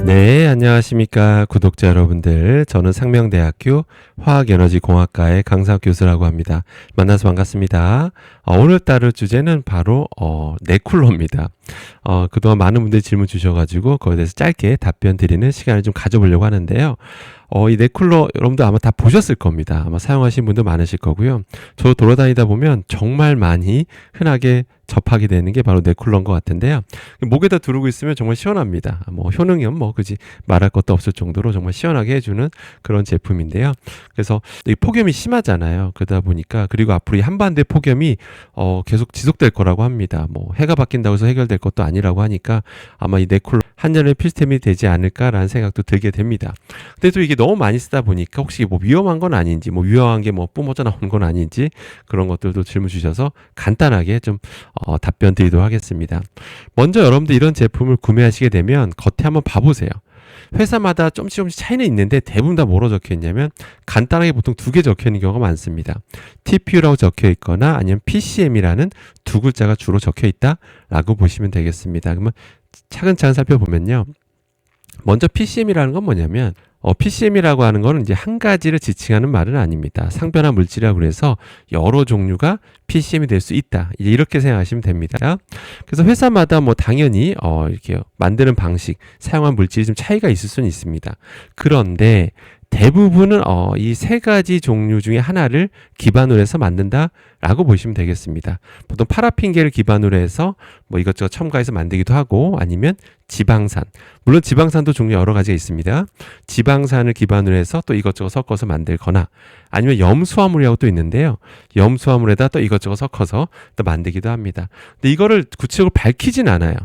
네, 안녕하십니까 구독자 여러분들. 저는 상명대학교 화학에너지공학과의 강사학 교수라고 합니다. 만나서 반갑습니다. 오늘 따를 주제는 바로 네쿨러입니다. 그동안 많은 분들이 질문 주셔가지고 거기에 대해서 짧게 답변 드리는 시간을 좀 가져보려고 하는데요. 이 네쿨러 여러분들 아마 다 보셨을 겁니다. 아마 사용하신 분도 많으실 거고요. 저 돌아다니다 보면 정말 많이 흔하게 접하게 되는 게 바로 네쿨러인 것 같은데요. 목에다 두르고 있으면 정말 시원합니다. 효능은 그지 말할 것도 없을 정도로 정말 시원하게 해주는 그런 제품인데요. 그래서 이 폭염이 심하잖아요. 그러다 보니까 그리고 앞으로 이 한반도의 폭염이 계속 지속될 거라고 합니다. 해가 바뀐다고 해서 해결될 것도 아니라고 하니까 아마 이 네쿨러 한년의 필수템이 되지 않을까라는 생각도 들게 됩니다. 근데 또 이게 너무 많이 쓰다 보니까 혹시 위험한 건 아닌지, 위험한 게 뿜어져 나오는 건 아닌지 그런 것들도 질문 주셔서 간단하게 좀 답변 드리도록 하겠습니다. 먼저 여러분들 이런 제품을 구매하시게 되면 겉에 한번 봐보세요. 회사마다 조금씩 차이는 있는데 대부분 다 뭐로 적혀 있냐면 간단하게 보통 두 개 적혀 있는 경우가 많습니다. TPU라고 적혀 있거나 아니면 PCM이라는 두 글자가 주로 적혀 있다라고 보시면 되겠습니다. 그러면 차근차근 살펴보면요. 먼저 PCM이라는 건 뭐냐면 PCM이라고 하는 거는 이제 한 가지를 지칭하는 말은 아닙니다. 상변화 물질이라고 그래서 여러 종류가 PCM이 될 수 있다. 이제 이렇게 생각하시면 됩니다. 그래서 회사마다 당연히 이렇게 만드는 방식, 사용한 물질이 좀 차이가 있을 수는 있습니다. 그런데 대부분은 이 세 가지 종류 중에 하나를 기반으로 해서 만든다라고 보시면 되겠습니다. 보통 파라핀계를 기반으로 해서 이것저것 첨가해서 만들기도 하고 아니면 지방산, 물론 지방산도 종류 여러 가지가 있습니다. 지방산을 기반으로 해서 또 이것저것 섞어서 만들거나 아니면 염수화물이라고 또 있는데요. 염수화물에다 또 이것저것 섞어서 또 만들기도 합니다. 근데 이거를 구체적으로 밝히진 않아요.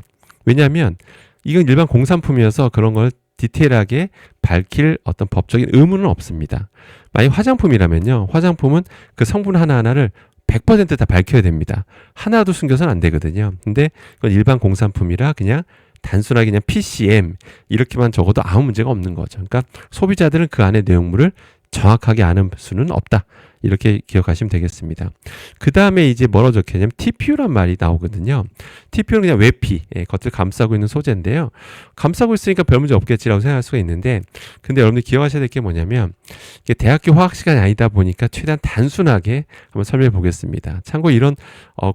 왜냐하면 이건 일반 공산품이어서 그런 걸 디테일하게 밝힐 어떤 법적인 의무는 없습니다. 만약 화장품이라면요. 화장품은 그 성분 하나하나를 100% 다 밝혀야 됩니다. 하나도 숨겨서는 안 되거든요. 근데 이건 일반 공산품이라 그냥 단순하게 그냥 PCM 이렇게만 적어도 아무 문제가 없는 거죠. 그러니까 소비자들은 그 안에 내용물을 정확하게 아는 수는 없다. 이렇게 기억하시면 되겠습니다. 그 다음에 이제 뭐라고 적혀있냐면 TPU란 말이 나오거든요. TPU는 그냥 외피, 겉을 감싸고 있는 소재인데요. 감싸고 있으니까 별 문제 없겠지라고 생각할 수가 있는데, 근데 여러분들 기억하셔야 될 게 뭐냐면, 이게 대학교 화학 시간이 아니다 보니까 최대한 단순하게 한번 설명해 보겠습니다. 참고 이런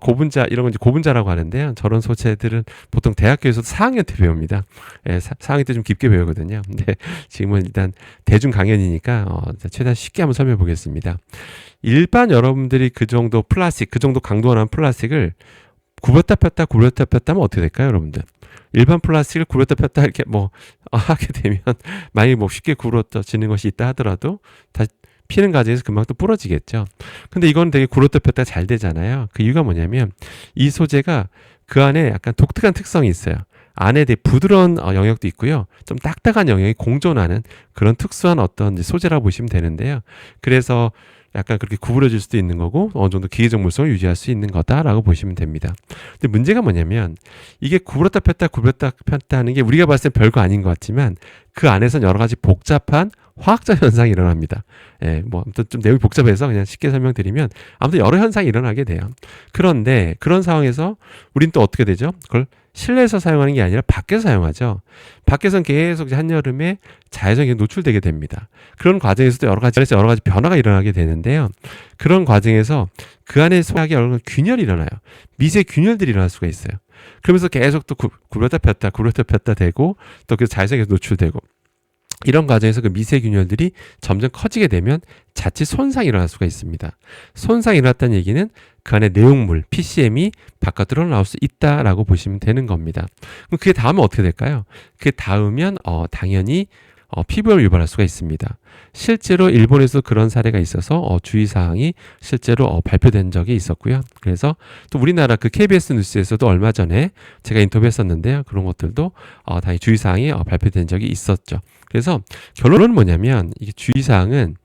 고분자, 이런 건 이제 고분자라고 하는데요. 저런 소재들은 보통 대학교에서도 4학년 때 배웁니다. 4학년 때 좀 깊게 배우거든요. 근데 지금은 일단 대중 강연이니까 최대한 쉽게 한번 설명해 보겠습니다. 일반 여러분들이 그 정도 플라스틱, 그 정도 강도가 나는 플라스틱을 굽었다 폈다 하면 어떻게 될까요, 여러분들? 일반 플라스틱을 굽었다 폈다 이렇게 하게 되면 만약에 쉽게 굽어지는 것이 있다 하더라도 다시 피는 과정에서 금방 또 부러지겠죠. 근데 이건 되게 굽었다 폈다 잘 되잖아요. 그 이유가 뭐냐면 이 소재가 그 안에 약간 독특한 특성이 있어요. 안에 되게 부드러운 영역도 있고요. 좀 딱딱한 영역이 공존하는 그런 특수한 어떤 소재라고 보시면 되는데요. 그래서 약간 그렇게 구부러질 수도 있는 거고 어느 정도 기계적 물성을 유지할 수 있는 거다라고 보시면 됩니다. 근데 문제가 뭐냐면 이게 구부렸다 폈다 하는 게 우리가 봤을 때 별거 아닌 것 같지만 그 안에선 여러 가지 복잡한 화학적 현상이 일어납니다. 아무튼 좀 내용이 복잡해서 그냥 쉽게 설명드리면 아무튼 여러 현상이 일어나게 돼요. 그런데 그런 상황에서 우린 또 어떻게 되죠? 그걸 실내에서 사용하는 게 아니라 밖에서 사용하죠. 밖에서는 계속 한여름에 자외선에 노출되게 됩니다. 그런 과정에서도 여러 가지 변화가 일어나게 되는데요. 그런 과정에서 그 안에 소화하게 여러 균열이 일어나요. 미세 균열들이 일어날 수가 있어요. 그러면서 계속 또 구부렸다 폈다 되고 또 그 자외선에 노출되고 이런 과정에서 그 미세균열들이 점점 커지게 되면 자칫 손상이 일어날 수가 있습니다. 손상이 일어났다는 얘기는 그 안에 내용물, PCM이 바깥으로 나올 수 있다라고 보시면 되는 겁니다. 그럼 그게 닿으면 어떻게 될까요? 그게 닿으면 당연히 피부염을 유발할 수가 있습니다. 실제로 일본에서 그런 사례가 있어서 주의사항이 실제로 발표된 적이 있었고요. 그래서 또 우리나라 그 KBS 뉴스에서도 얼마 전에 제가 인터뷰했었는데요. 그런 것들도 당연히 주의사항이 발표된 적이 있었죠. 그래서 결론은 뭐냐면 이게 주의사항은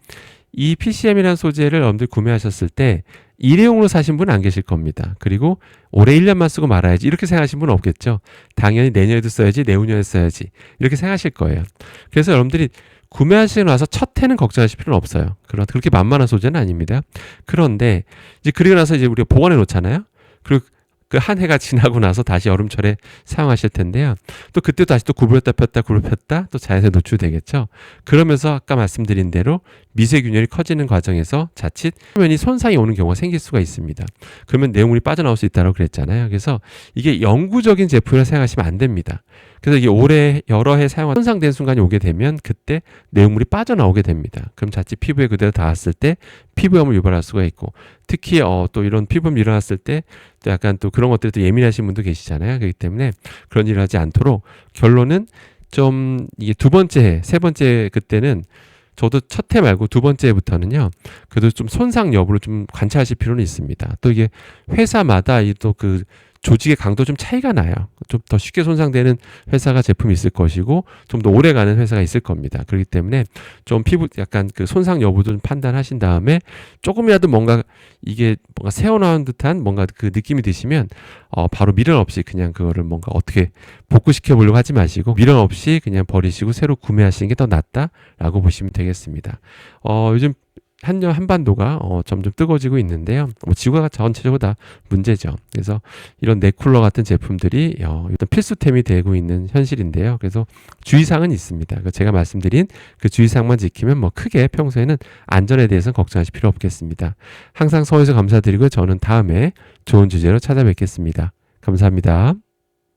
이 PCM이라는 소재를 여러분들 구매하셨을 때 일회용으로 사신 분은 안 계실 겁니다. 그리고 올해 1년만 쓰고 말아야지 이렇게 생각하신 분은 없겠죠. 당연히 내년에도 써야지 내후년에 써야지 이렇게 생각하실 거예요. 그래서 여러분들이 구매하시고 나서 첫 해는 걱정하실 필요는 없어요. 그렇게 만만한 소재는 아닙니다. 그런데 이제 그리고 나서 이제 우리가 보관해 놓잖아요. 그리고 그 한 해가 지나고 나서 다시 여름철에 사용하실 텐데요. 또 그때 다시 또 구부렸다 폈다 또 자연에 노출되겠죠. 그러면서 아까 말씀드린 대로 미세균열이 커지는 과정에서 자칫 표면이 손상이 오는 경우가 생길 수가 있습니다. 그러면 내용물이 빠져나올 수 있다고 그랬잖아요. 그래서 이게 영구적인 제품이라 생각하시면 안 됩니다. 그래서 이게 오래 여러 해 사용한 손상된 순간이 오게 되면 그때 내용물이 빠져나오게 됩니다. 그럼 자칫 피부에 그대로 닿았을 때 피부염을 유발할 수가 있고, 특히 또 이런 피부염이 일어났을 때 또 약간 또 그런 것들에 또 예민하신 분도 계시잖아요. 그렇기 때문에 그런 일을 하지 않도록, 결론은 좀 이게 두 번째, 세 번째 그때는 저도 첫 해 말고 두 번째부터는요, 그래도 좀 손상 여부를 좀 관찰하실 필요는 있습니다. 또 이게 회사마다 또 그 조직의 강도 좀 차이가 나요. 좀 더 쉽게 손상되는 회사가 제품이 있을 것이고, 좀 더 오래 가는 회사가 있을 겁니다. 그렇기 때문에 좀 피부 약간 그 손상 여부도 좀 판단하신 다음에, 조금이라도 뭔가 이게 뭔가 새어나온 듯한 뭔가 그 느낌이 드시면 바로 미련 없이 그냥 그거를 뭔가 어떻게 복구시켜 보려고 하지 마시고, 미련 없이 그냥 버리시고 새로 구매하시는 게 더 낫다라고 보시면 되겠습니다. 요즘 한반도가 점점 뜨거워지고 있는데요. 지구가 전체적으로 다 문제죠. 그래서 이런 넥쿨러 같은 제품들이 어떤 필수템이 되고 있는 현실인데요. 그래서 주의사항은 있습니다. 제가 말씀드린 그 주의사항만 지키면 뭐 크게 평소에는 안전에 대해서는 걱정하실 필요 없겠습니다. 항상 서울에서 감사드리고, 저는 다음에 좋은 주제로 찾아뵙겠습니다. 감사합니다.